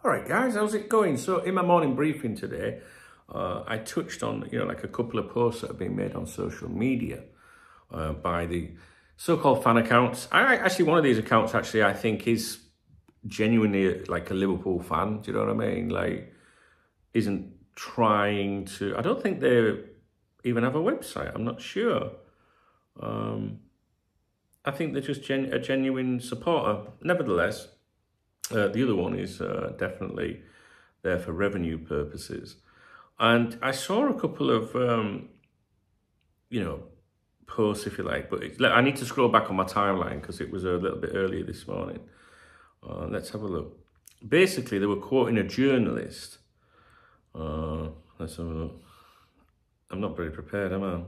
All right, guys, how's it going? So in my morning briefing today, I touched on, like a couple of posts that have been made on social media by the so-called fan accounts. Actually, one of these accounts, actually, I think is genuinely like a Liverpool fan. Do you know what I mean? Like, isn't trying to... I don't think they even have a website. I'm not sure. I think they're just a genuine supporter. Nevertheless, the other one is definitely there for revenue purposes. And I saw a couple of, posts, if you like, but I need to scroll back on my timeline because it was a little bit earlier this morning. Let's have a look. Basically, they were quoting a journalist. Let's have a look. I'm not very prepared, am I?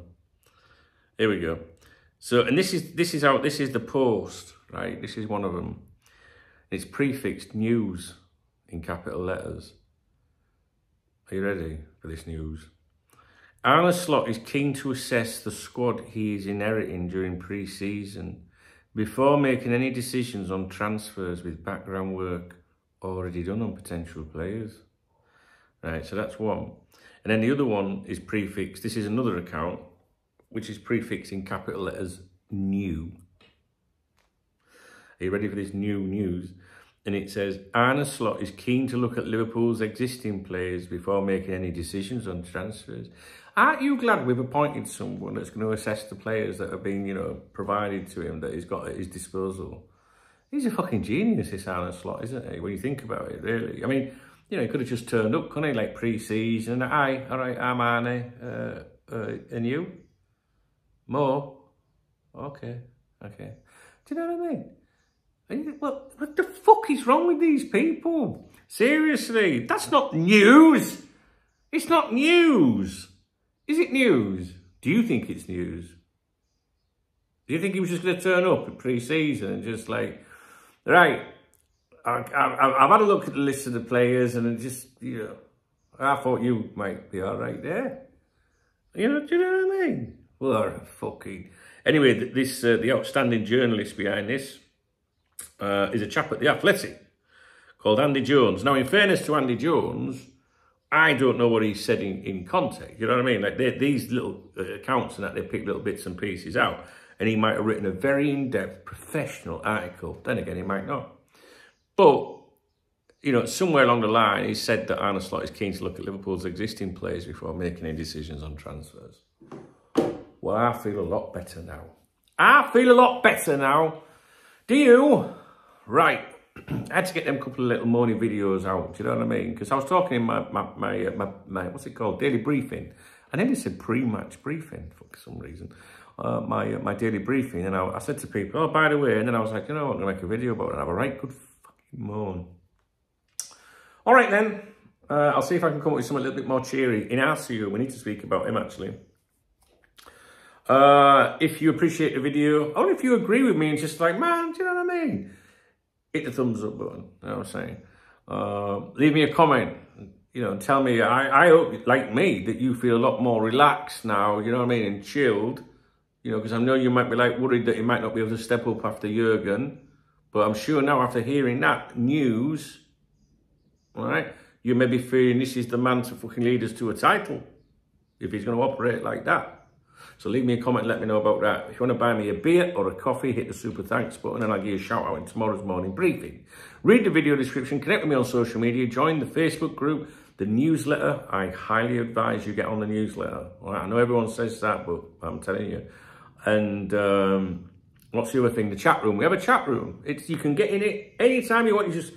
Here we go. So, and this is the post, right? This is one of them. It's prefixed news in capital letters. Are you ready for this news? Arne Slot is keen to assess the squad he is inheriting during pre-season before making any decisions on transfers with background work already done on potential players. Right, so that's one. And then the other one is prefixed. This is another account, which is prefixed in capital letters, new. Are you ready for this new news? And it says, Arne Slot is keen to look at Liverpool's existing players before making any decisions on transfers. Aren't you glad we've appointed someone that's going to assess the players that have been, provided to him, that he's got at his disposal? He's a fucking genius, this Arne Slot, isn't he? When you think about it, really. I mean, he could have just turned up, couldn't he? Like pre-season. Hi, all right, I'm Arne. And you? More? Okay. Do you know what I mean? What the fuck is wrong with these people? Seriously, that's not news. It's not news. Is it news? Do you think it's news? Do you think he was just going to turn up at pre-season and just like, right, I've had a look at the list of the players and just, I thought you might be all right there. Do you know what I mean? Well, fucking... Anyway, this the outstanding journalist behind this is a chap at The Athletic called Andy Jones. Now, in fairness to Andy Jones, I don't know what he said in context. You know what I mean? Like these little accounts and that, they pick little bits and pieces out. And he might have written a very in-depth, professional article. Then again, he might not. But, somewhere along the line, he said that Arne Slot is keen to look at Liverpool's existing players before making any decisions on transfers. Well, I feel a lot better now. Do you? Right. I had to get them couple of little morning videos out. Do you know what I mean? Because I was talking in my what's it called? Daily briefing. And then it said pre-match briefing for some reason. My daily briefing. And I said to people, oh, by the way. And then I was like, I'm going to make a video about it and have a right good fucking moan. All right, then. I'll see if I can come up with something a little bit more cheery. In RCU, we need to speak about him, actually. If you appreciate the video, or if you agree with me and just like, man, do you know what I mean? Hit the thumbs up button, you know what I'm saying? Leave me a comment, and tell me, I hope, like me, that you feel a lot more relaxed now, you know what I mean, and chilled, because I know you might be like worried that you might not be able to step up after Jurgen, but I'm sure now after hearing that news, all right, you may be feeling this is the man to fucking lead us to a title, if he's going to operate like that. So leave me a comment and let me know about that. If you want to buy me a beer or a coffee, hit the super thanks button and I'll give you a shout out in tomorrow's morning briefing. Read the video description, connect with me on social media, join the Facebook group, the newsletter. I highly advise you get on the newsletter. All right, I know everyone says that, but I'm telling you. And what's the other thing? The chat room. We have a chat room. You can get in it anytime you want. You just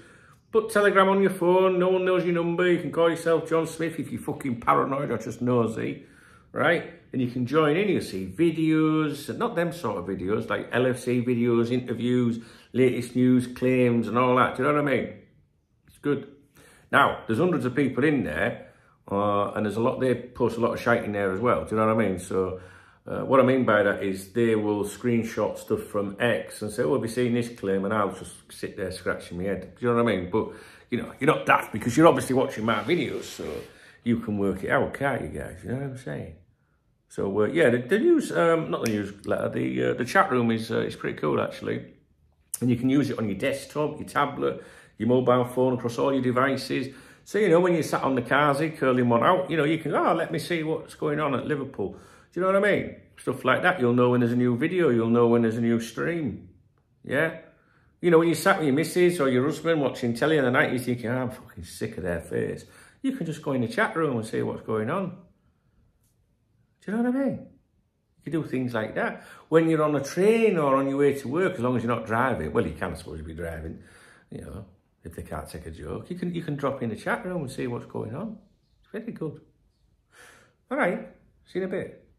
put Telegram on your phone. No one knows your number. You can call yourself John Smith if you're fucking paranoid or just nosy. Right? And you can join in, you'll see videos, not them sort of videos, like LFC videos, interviews, latest news, claims and all that. Do you know what I mean? It's good. Now, there's hundreds of people in there, and they post a lot of shite in there as well. Do you know what I mean? So what I mean by that is they will screenshot stuff from X and say, oh, have you seen this claim? And I'll just sit there scratching my head. Do you know what I mean? But, you're not daft because you're obviously watching my videos, so you can work it out, can't you guys? You know what I'm saying? So, yeah, the news, not the newsletter, the chat room is pretty cool, actually. And you can use it on your desktop, your tablet, your mobile phone across all your devices. So, you know, when you sat on the carsy curling one out, you know, you can, oh, let me see what's going on at Liverpool. Do you know what I mean? Stuff like that. You'll know when there's a new video. You'll know when there's a new stream. Yeah? You know, when you sat with your missus or your husband watching telly in the night, you're thinking, oh, I'm fucking sick of their face. You can just go in the chat room and see what's going on. Do you know what I mean? You can do things like that. When you're on a train or on your way to work, as long as you're not driving, well, you can, I suppose, you'll be driving, you know, if they can't take a joke. You can drop in the chat room and see what's going on. It's very good. All right, see you in a bit.